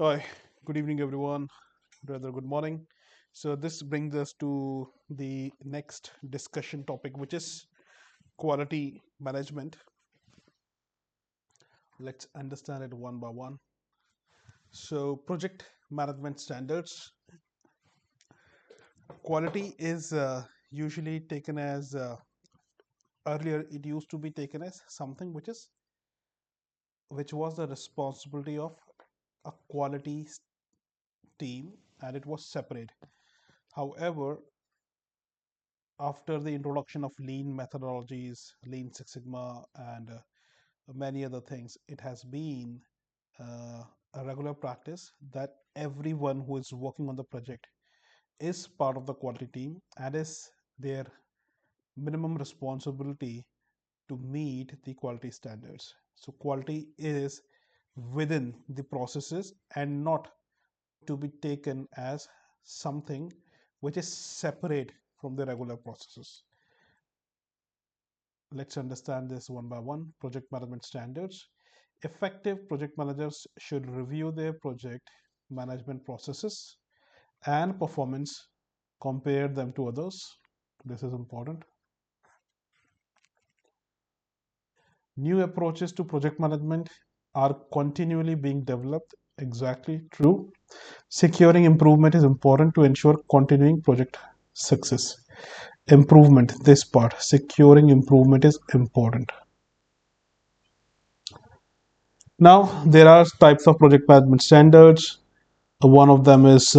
Hi, good evening, everyone. Rather, good morning. So, this brings us to the next discussion topic, which is quality management. Let's understand it one by one. So, project management standards. Quality is usually taken as earlier, it used to be taken as something which was the responsibility of a quality team, and it was separate. However, after the introduction of lean methodologies, Lean Six Sigma, and many other things, it has been a regular practice that everyone who is working on the project is part of the quality team and is their minimum responsibility to meet the quality standards. So, quality is within the processes and not to be taken as something which is separate from the regular processes. Let's understand this one by one. Project management standards. Effective project managers should review their project management processes and performance, compare them to others. This is important. New approaches to project management are continually being developed. Exactly true. Securing improvement is important to ensure continuing project success. Improvement, this part, securing improvement is important. Now, there are types of project management standards. One of them is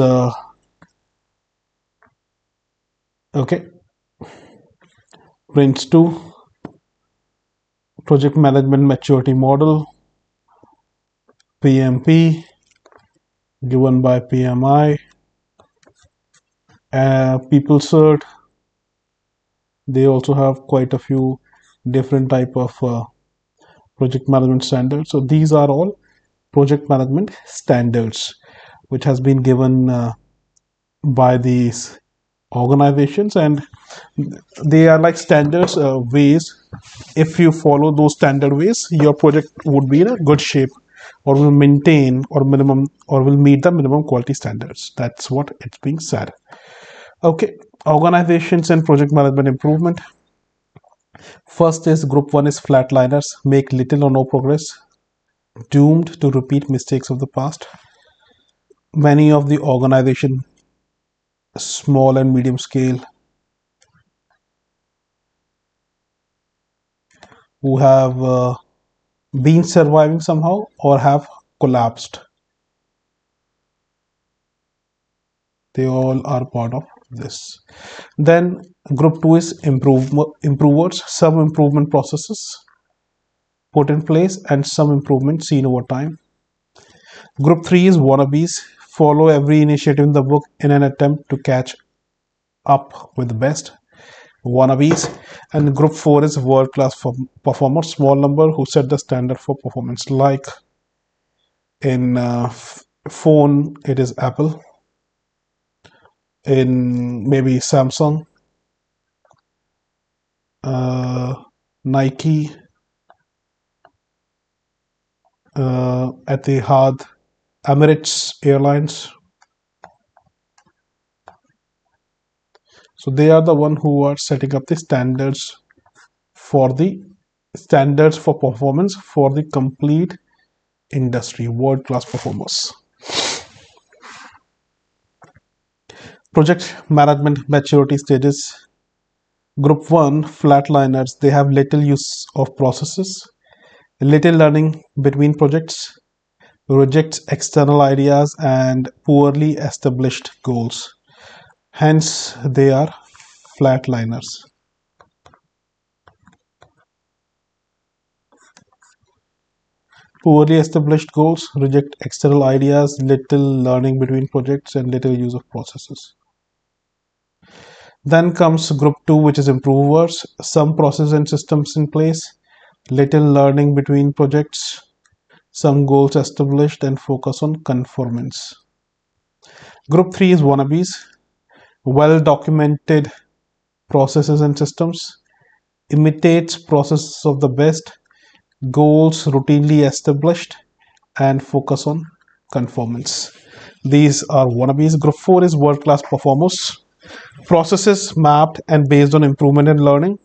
okay, Prince 2, Project Management Maturity Model, PMP, given by PMI, People Cert. They also have quite a few different type of project management standards. So these are all project management standards, which has been given by these organizations, and they are like standards ways. If you follow those standard ways, your project would be in a good shape, or will maintain or minimum or will meet the minimum quality standards. That's what it's being said. Okay, organizations and project management improvement. First is group one is flatliners, make little or no progress, doomed to repeat mistakes of the past. Many of the organization, small and medium scale, who have been surviving somehow or have collapsed. They all are part of this. Then group two is improvers, some improvement processes put in place and some improvement seen over time. Group three is wannabes, follow every initiative in the book in an attempt to catch up with the best. Wannabes. And group four is world class performers, small number who set the standard for performance. Like in phone, it is Apple. In maybe Samsung, uh, Nike, Etihad, Emirates Airlines. So they are the one who are setting up the standards for performance for the complete industry, world class performers. Project management maturity stages. Group 1 flatliners, they have little use of processes, little learning between projects, rejects external ideas and poorly established goals. Hence, they are flatliners. Poorly established goals, reject external ideas, little learning between projects, and little use of processes. Then comes group 2, which is improvers, some process and systems in place, little learning between projects, some goals established, and focus on conformance. Group 3 is wannabes, well documented processes and systems, imitates processes of the best, goals routinely established, and focus on conformance. These are wannabes. Group 4 is world class performers. Processes mapped and based on improvement in learning.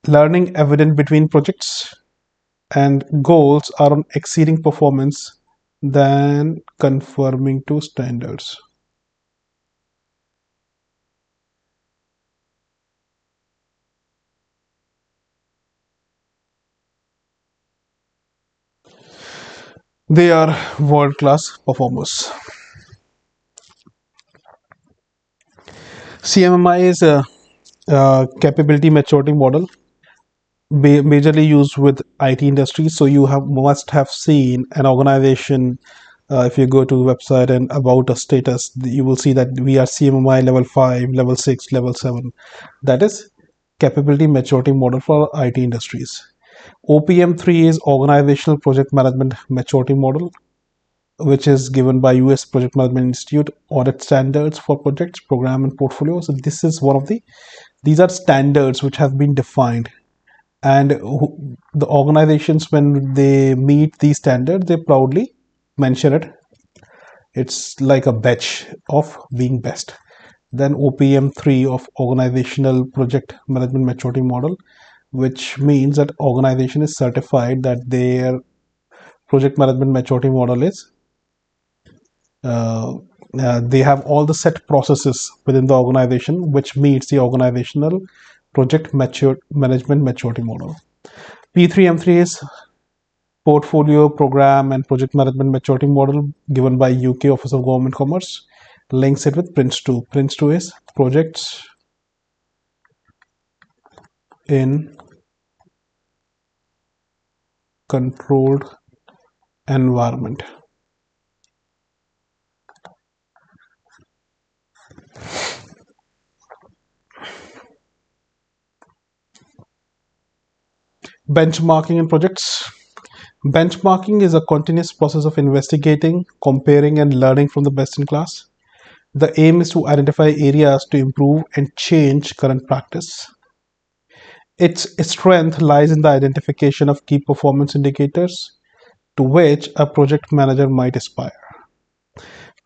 Learning evident between projects. And goals are on exceeding performance than conforming to standards. They are world class performers. CMMI is a capability maturity model majorly used with IT industry. So you have must have seen an organization. If you go to the website and about a status, you will see that we are CMMI level 5, level 6, level 7. That is capability maturity model for IT industries. OPM3 is organizational project management maturity model, which is given by US Project Management Institute audit standards for projects, program, and portfolio. So this is one of these are standards which have been defined, and the organizations, when they meet these standards, they proudly mention it. It's like a badge of being best. Then OPM3 of organizational project management maturity model, which means that organization is certified that their project management maturity model is uh, they have all the set processes within the organization which meets the organizational project management maturity model. P3M3 is portfolio, program, and project management maturity model given by UK Office of Government Commerce. Links it with Prince2. Prince2 is projects in controlled environment. Benchmarking in projects. Benchmarking is a continuous process of investigating, comparing, and learning from the best in class. The aim is to identify areas to improve and change current practice. Its strength lies in the identification of key performance indicators to which a project manager might aspire.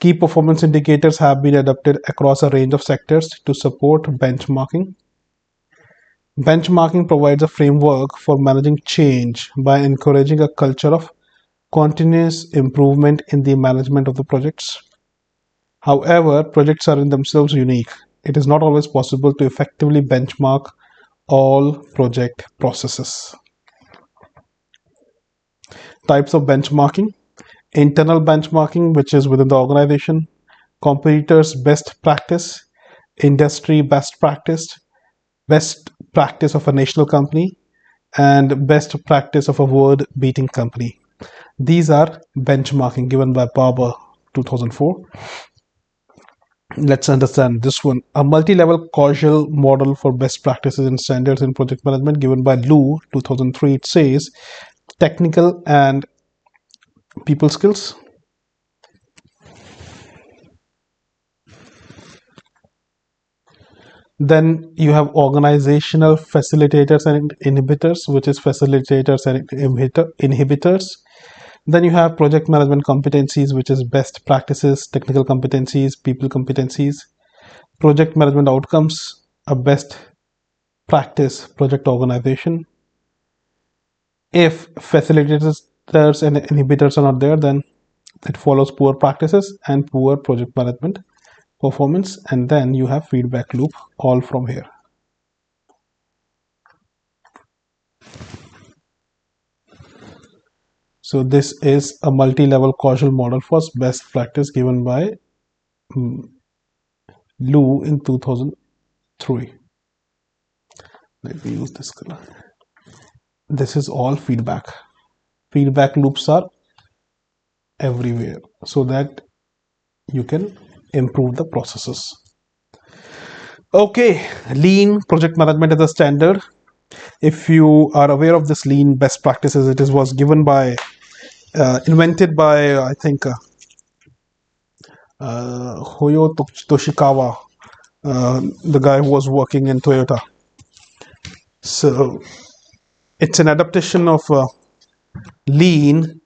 Key performance indicators have been adopted across a range of sectors to support benchmarking. Benchmarking provides a framework for managing change by encouraging a culture of continuous improvement in the management of the projects. However, projects are in themselves unique. It is not always possible to effectively benchmark all project processes. Types of benchmarking: internal benchmarking, which is within the organization, competitors' best practice, industry best practice of a national company, and best practice of a world beating company. These are benchmarking given by Barber 2004. Let's understand this one. A multi-level causal model for best practices and standards in project management given by Lu 2003. It says technical and people skills. Then you have organizational facilitators and inhibitors, which is facilitators and inhibitors. Then you have project management competencies, which is best practices, technical competencies, people competencies. Project management outcomes, a best practice project organization. If facilitators and inhibitors are not there, then it follows poor practices and poor project management performance. And then you have feedback loop all from here. So this is a multi-level causal model for best practice given by Lu in 2003. Let me use this color. This is all feedback. Feedback loops are everywhere so that you can improve the processes. Okay, lean project management is a standard. If you are aware of this lean best practices, it was given by invented by I think Hoyo Toshikawa, the guy who was working in Toyota. So it's an adaptation of lean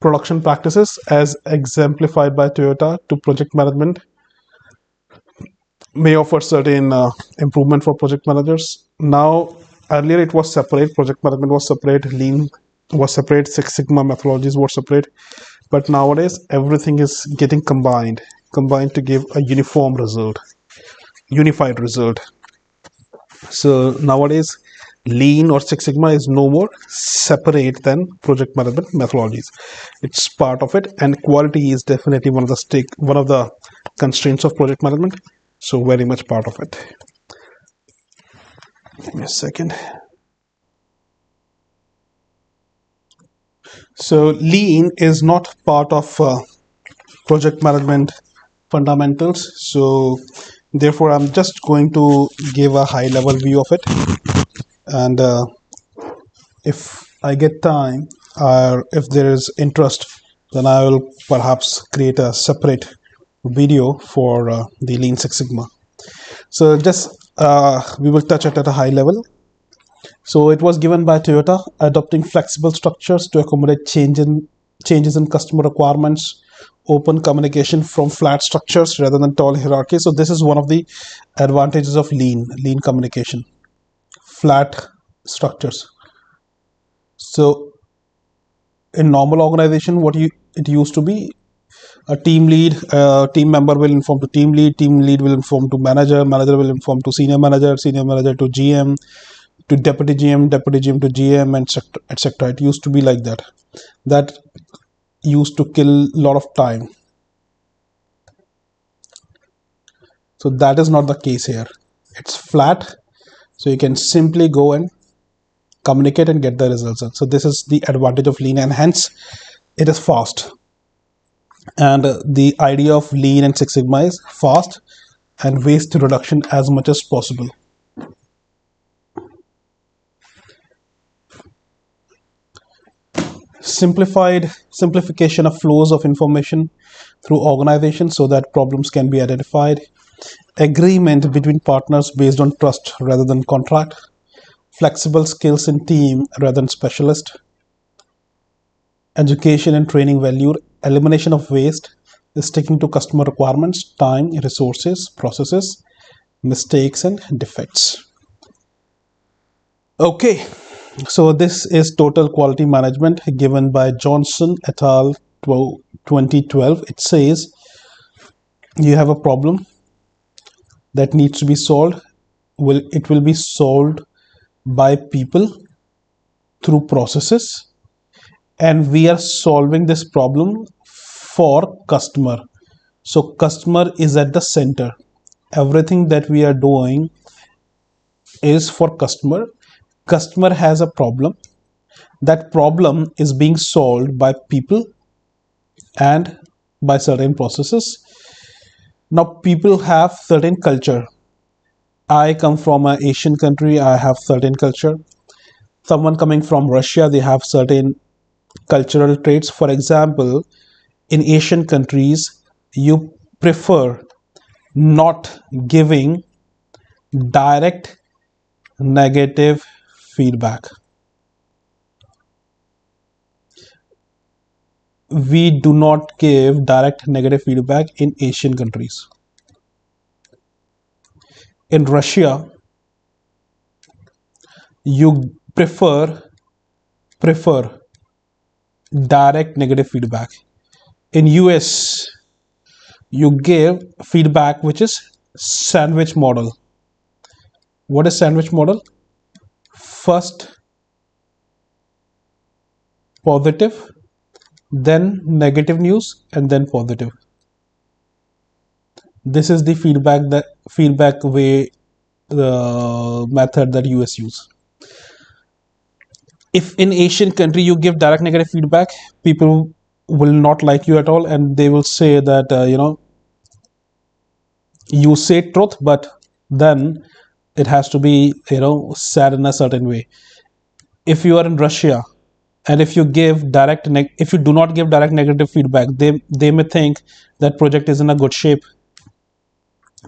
production practices as exemplified by Toyota to project management may offer certain improvement for project managers. Now, earlier it was separate, project management was separate, lean was separate, Six Sigma methodologies were separate, but nowadays everything is getting combined to give a uniform result, unified result. So nowadays, lean or Six Sigma is no more separate than project management methodologies. It's part of it, and quality is definitely one of the constraints of project management. So very much part of it. Give me a second. So lean is not part of project management fundamentals. So therefore, I'm just going to give a high level view of it, and if I get time or if there is interest, then I will perhaps create a separate video for the Lean Six Sigma. So just we will touch it at a high level. So it was given by Toyota, adopting flexible structures to accommodate changes in customer requirements, open communication from flat structures rather than tall hierarchies. So this is one of the advantages of lean communication, flat structures. So in normal organization, it used to be a team member will inform to team lead will inform to manager will inform to senior manager to GM, to deputy GM to GM, and etc. It used to be like that. That used to kill a lot of time. So that is not the case here. It's flat, so you can simply go and communicate and get the results. So this is the advantage of lean, and hence it is fast. And the idea of lean and Six Sigma is fast and waste reduction as much as possible. Simplification of flows of information through organization so that problems can be identified. Agreement between partners based on trust rather than contract. Flexible skills in team rather than specialist. Education and training valued. Elimination of waste, sticking to customer requirements, time, resources, processes, mistakes, and defects. Okay, so this is total quality management given by Johnson et al. 2012. It says you have a problem that needs to be solved. It will be solved by people through processes, and we are solving this problem for customer. So customer is at the center. Everything that we are doing is for customer. Customer has a problem. That problem is being solved by people and by certain processes. Now people have certain culture. I come from an Asian country, I have certain culture. Someone coming from Russia, they have certain cultural traits. For example, in Asian countries, you prefer not giving direct negative feedback. We do not give direct negative feedback in Asian countries. In Russia, you prefer direct negative feedback. In US, you give feedback which is sandwich model. What is sandwich model? First positive, then negative news, and then positive. This is the feedback way, the method that US use. If in Asian country you give direct negative feedback, people will not like you at all, and they will say that you say truth, but then it has to be said in a certain way. If you are in Russia and if you if you do not give direct negative feedback, they may think that project is in a good shape.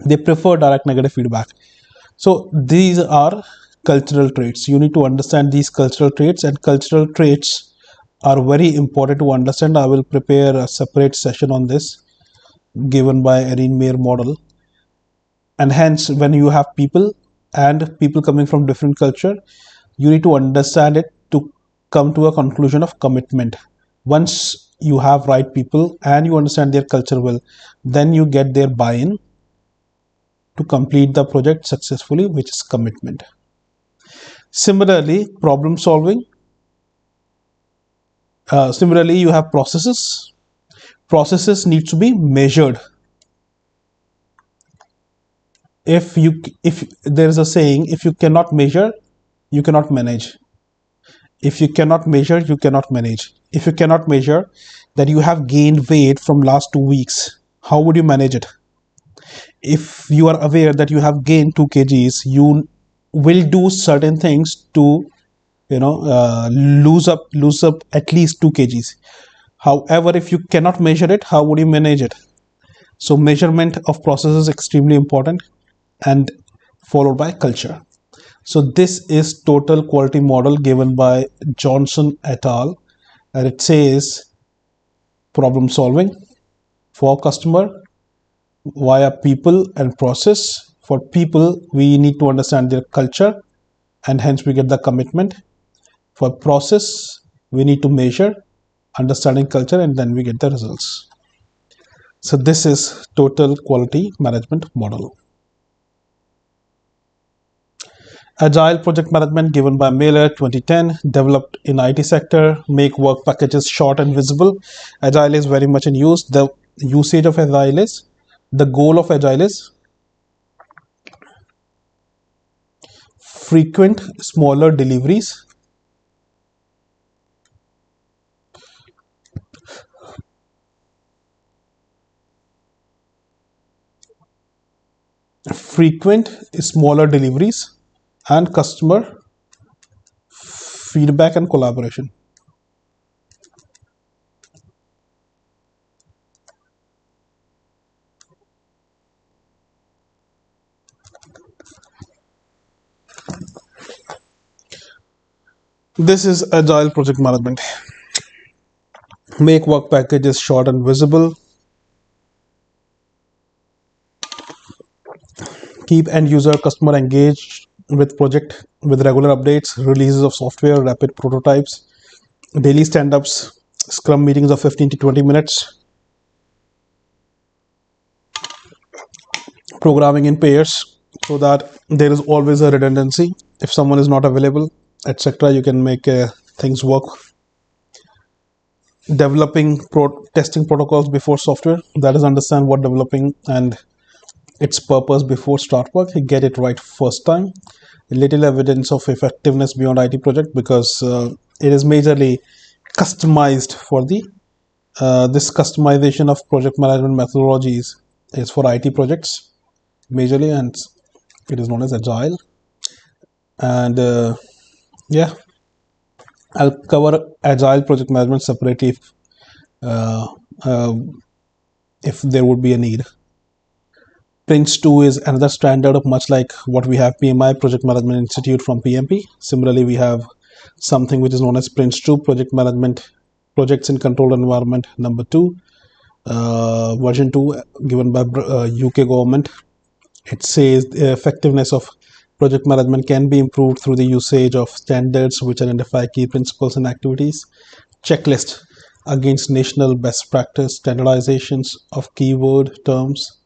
They prefer direct negative feedback. So these are cultural traits. You need to understand these cultural traits, and cultural traits are very important to understand. I will prepare a separate session on this given by Erin Mayer model. And hence, when you have people and people coming from different culture, you need to understand it to come to a conclusion of commitment. Once you have right people and you understand their culture well, then you get their buy-in to complete the project successfully, which is commitment. Similarly, problem solving. Similarly, you have processes. Processes need to be measured. If there is a saying, if you cannot measure, you cannot manage. If you cannot measure, you cannot manage. If you cannot measure that you have gained weight from last 2 weeks, how would you manage it? If you are aware that you have gained 2 kgs, you will do certain things to lose up at least 2 kgs. However, if you cannot measure it, how would you manage it? So measurement of process is extremely important, and followed by culture. So this is total quality model given by Johnson et al. And it says problem solving for customer via people and process. For people, we need to understand their culture, and hence we get the commitment. For process, we need to measure, understanding culture, and then we get the results. So this is total quality management model. Agile project management given by Mailer 2010, developed in IT sector, make work packages short and visible. Agile is very much in use. The usage of Agile is, the goal of Agile is frequent smaller deliveries, frequent smaller deliveries, and customer feedback and collaboration. This is Agile project management. Make work packages short and visible. Keep end user customer engaged with project with regular updates, releases of software, rapid prototypes, daily stand-ups, scrum meetings of 15 to 20 minutes, programming in pairs so that there is always a redundancy. If someone is not available, etc., you can make things work. Developing testing protocols before software, that is understand what developing and its purpose before start work. Get it right first time. Little evidence of effectiveness beyond IT project, because it is majorly customized for the this customization of project management methodologies is for IT projects majorly, and it is known as agile. And yeah, I'll cover agile project management separately uh, uh, if there would be a need. Prince 2 is another standard of, much like what we have PMI, Project Management Institute, from PMP. Similarly, we have something which is known as Prince 2, Project Management Projects in Controlled Environment number 2, version 2, given by UK government. It says the effectiveness of project management can be improved through the usage of standards which identify key principles and activities, checklist against national best practice, standardizations of keyword terms,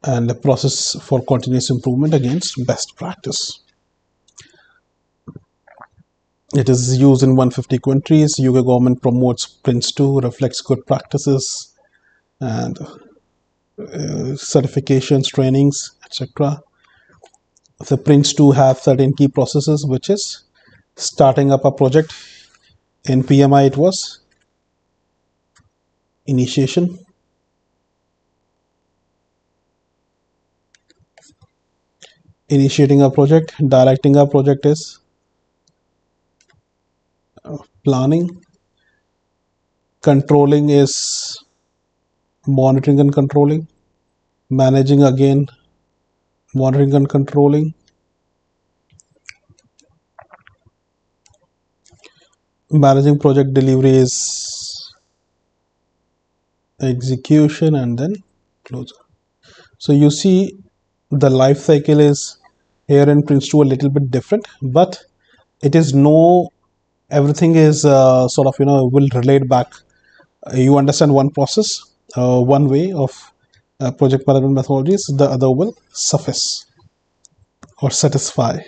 and the process for continuous improvement against best practice. It is used in 150 countries. UK government promotes Prince 2, reflects good practices and certifications, trainings, etc. The Prince 2 have certain key processes, which is starting up a project. In PMI, it was initiation, initiating a project. Directing a project is planning. Controlling is monitoring and controlling. Managing, again, monitoring and controlling. Managing project delivery is execution and then closure. So you see, the life cycle is here in Prince 2 a little bit different, but it is no everything is sort of will relate back. You understand one process, one way of project management methodologies, the other will suffice or satisfy.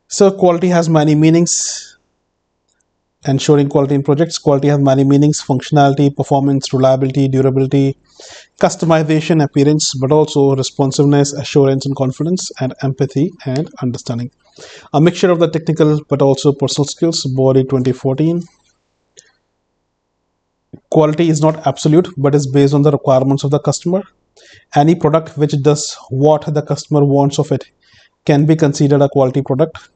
So quality has many meanings. Ensuring quality in projects, quality has many meanings: functionality, performance, reliability, durability, customization, appearance, but also responsiveness, assurance and confidence, and empathy and understanding. A mixture of the technical but also personal skills. Body 2014. Quality is not absolute but is based on the requirements of the customer. Any product which does what the customer wants of it can be considered a quality product.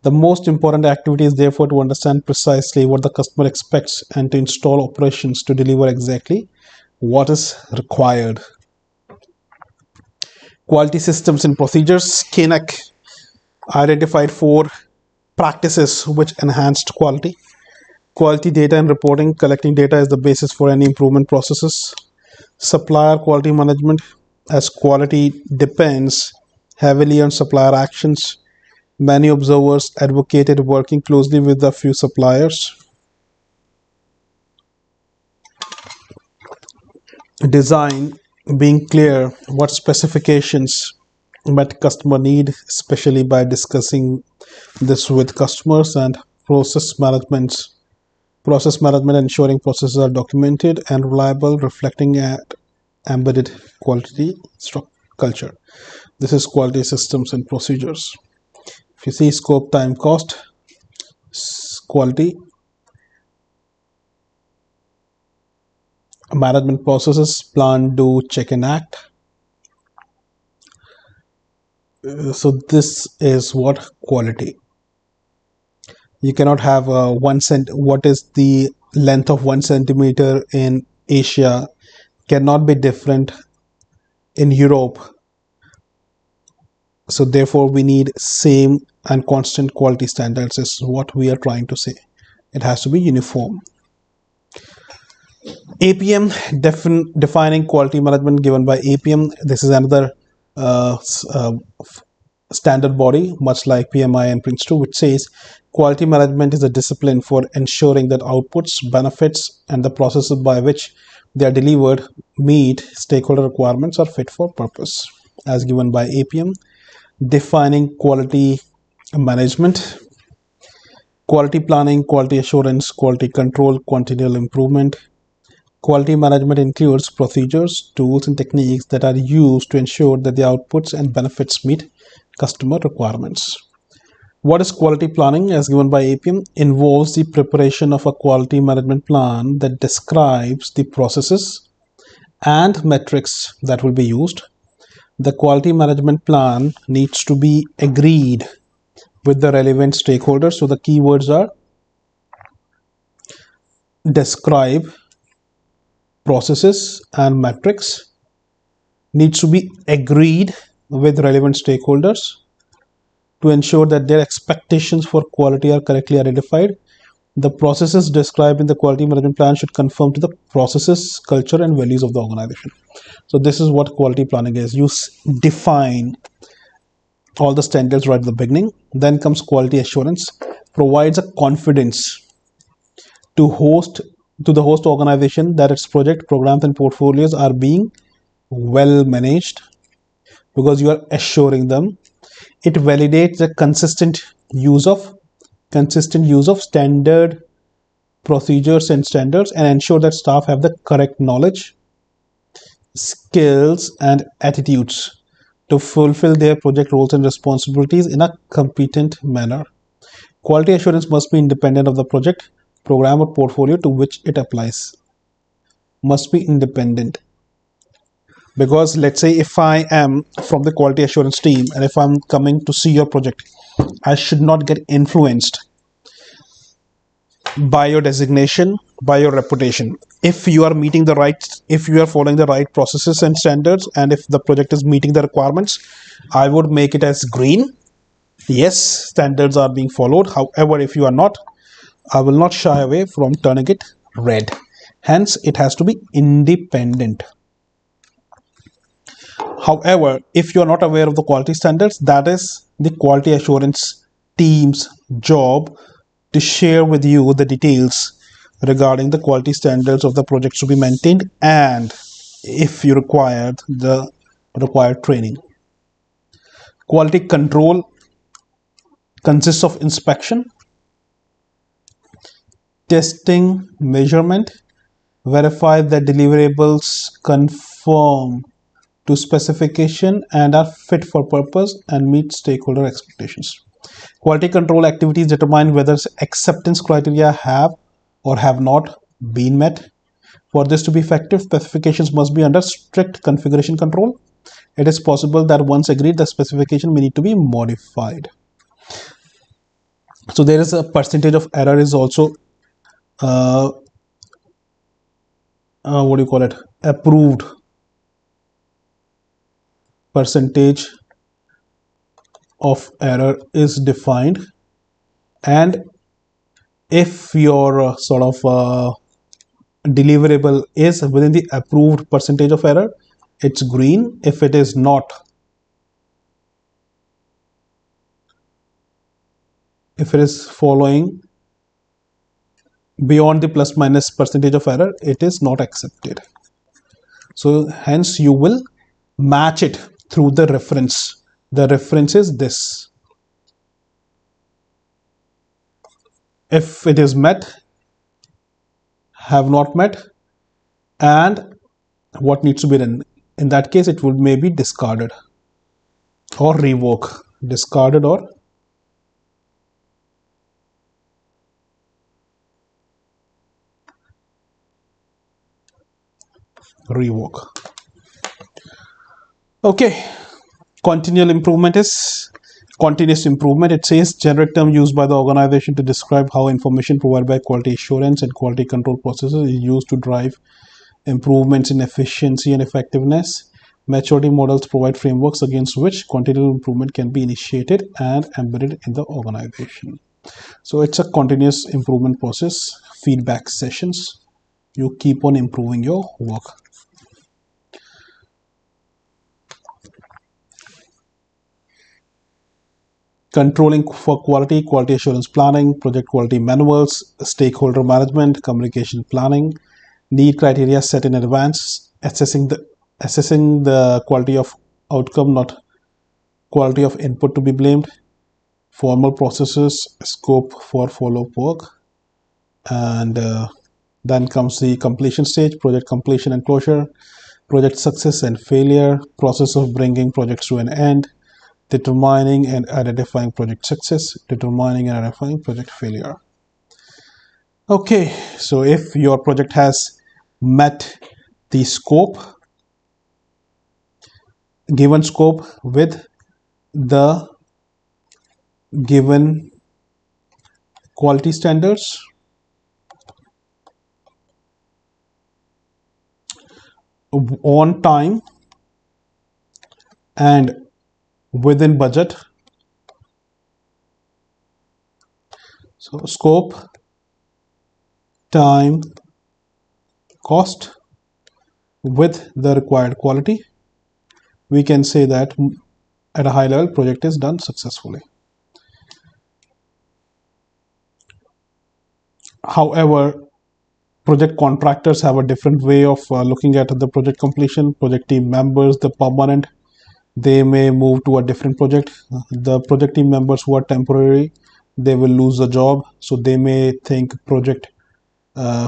The most important activity is therefore to understand precisely what the customer expects and to install operations to deliver exactly what is required. Quality systems and procedures. KNEC identified four practices which enhanced quality. Quality data and reporting. Collecting data is the basis for any improvement processes. Supplier quality management, as quality depends heavily on supplier actions. Many observers advocated working closely with a few suppliers. Design, being clear what specifications met customer need, especially by discussing this with customers. And process management. Process management, ensuring processes are documented and reliable, reflecting an embedded quality culture. This is quality systems and procedures. If you see scope, time, cost, quality management processes: plan, do, check, and act. So this is what quality. You cannot have a what is the length of 1 centimeter in Asia cannot be different in Europe. So therefore we need same and constant quality standards is what we are trying to say. It has to be uniform. APM, defining quality management given by APM. This is another uh, standard body, much like PMI and Prince 2, which says quality management is a discipline for ensuring that outputs, benefits, and the processes by which they are delivered meet stakeholder requirements, are fit for purpose, as given by APM. Defining quality management: quality planning, quality assurance, quality control, continual improvement. Quality management includes procedures, tools, and techniques that are used to ensure that the outputs and benefits meet customer requirements. What is quality planning, as given by APM? Involves the preparation of a quality management plan that describes the processes and metrics that will be used. The quality management plan needs to be agreed with the relevant stakeholders. So the keywords are describe, processes, and metrics. Needs to be agreed with relevant stakeholders to ensure that their expectations for quality are correctly identified. The processes described in the quality management plan should conform to the processes, culture, and values of the organization. So this is what quality planning is. You define all the standards right at the beginning. Then comes quality assurance, provides a confidence to host to the host organization that its project, programs, and portfolios are being well managed, because you are assuring them. It validates the consistent use of standard procedures and standards, and ensure that staff have the correct knowledge, skills, and attitudes to fulfill their project roles and responsibilities in a competent manner. Quality assurance must be independent of the project, program, or portfolio to which it applies. Must be independent. Because let's say if I am from the quality assurance team and if I'm coming to see your project, I should not get influenced by your designation, by your reputation. If you are meeting the right, if you are following the right processes and standards, and if the project is meeting the requirements, I would make it as green. Yes, standards are being followed. However, if you are not, I will not shy away from turning it red. Hence, it has to be independent. However, if you are not aware of the quality standards, that is the quality assurance team's job to share with you the details regarding the quality standards of the projects to be maintained, and if you required the required training. Quality control consists of inspection, testing, measurement, verify that deliverables conform to specification and are fit for purpose and meet stakeholder expectations. Quality control activities determine whether acceptance criteria have or have not been met. For this to be effective, specifications must be under strict configuration control. It is possible that once agreed, the specification may need to be modified. So there is a percentage of error is also uh, what do you call it, approved percentage of error is defined, and if your sort of deliverable is within the approved percentage of error, it's green. If it is not, if it is following beyond the plus minus percentage of error, it is not accepted. So hence you will match it through the reference. The reference is this. If it is met, have not met, and what needs to be done, in that case it would maybe discarded or revoke, discarded or revoke. Okay, continual improvement is continuous improvement. It says generic term used by the organization to describe how information provided by quality assurance and quality control processes is used to drive improvements in efficiency and effectiveness. Maturity models provide frameworks against which continual improvement can be initiated and embedded in the organization. So it's a continuous improvement process, feedback sessions. You keep on improving your work. Controlling for quality, quality assurance planning, project quality manuals, stakeholder management, communication planning, need criteria set in advance, assessing the quality of outcome, not quality of input to be blamed, formal processes, scope for follow-up work, and then comes the completion stage, project completion and closure, project success and failure, process of bringing projects to an end, determining and identifying project success, determining and identifying project failure. Okay, so if your project has met the scope, given scope with the given quality standards, on time and within budget. So scope, time, cost with the required quality, we can say that at a high level project is done successfully. However, project contractors have a different way of looking at the project completion. Project team members, the permanent, they may move to a different project. The project team members who are temporary, they will lose the job, so they may think project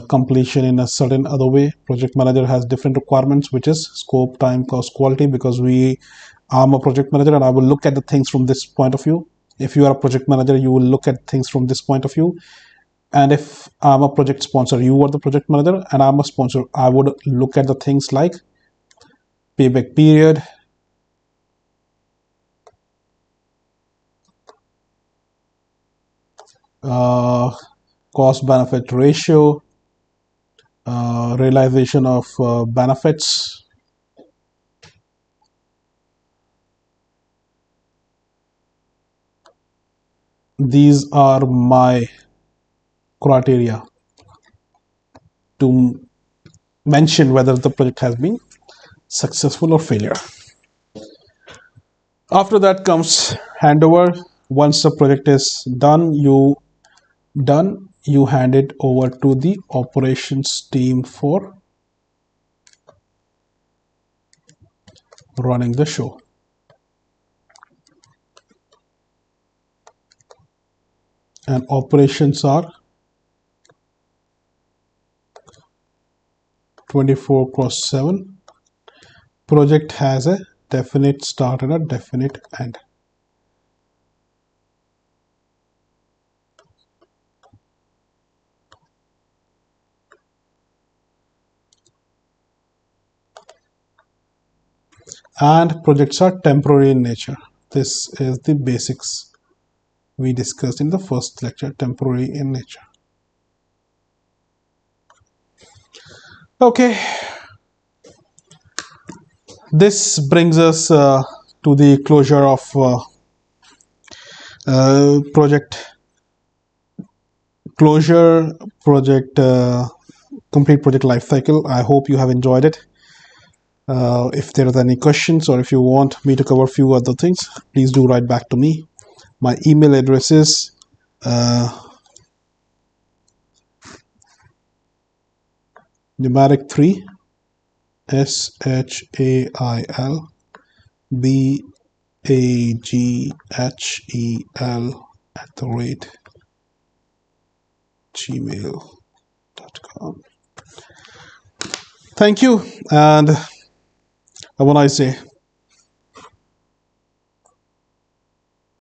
completion in a certain other way. Project manager has different requirements, which is scope, time, cost, quality, because I'm a project manager and I will look at the things from this point of view. If you are a project manager, you will look at things from this point of view. And if I'm a project sponsor, you are the project manager and I'm a sponsor, I would look at the things like payback period, uh, cost benefit ratio, realization of benefits. These are my criteria to mention whether the project has been successful or failure. After that comes handover. Once the project is done, you hand it over to the operations team for running the show. And operations are 24 cross 7. Project has a definite start and a definite end. And projects are temporary in nature. This is the basics we discussed in the first lecture, temporary in nature. Okay, this brings us to the closure of project closure project complete project life cycle. I hope you have enjoyed it. If there are any questions or if you want me to cover a few other things, please do write back to me. My email address is numeric3 SHAIL BAGHEL @gmail.com. Thank you and have a nice day.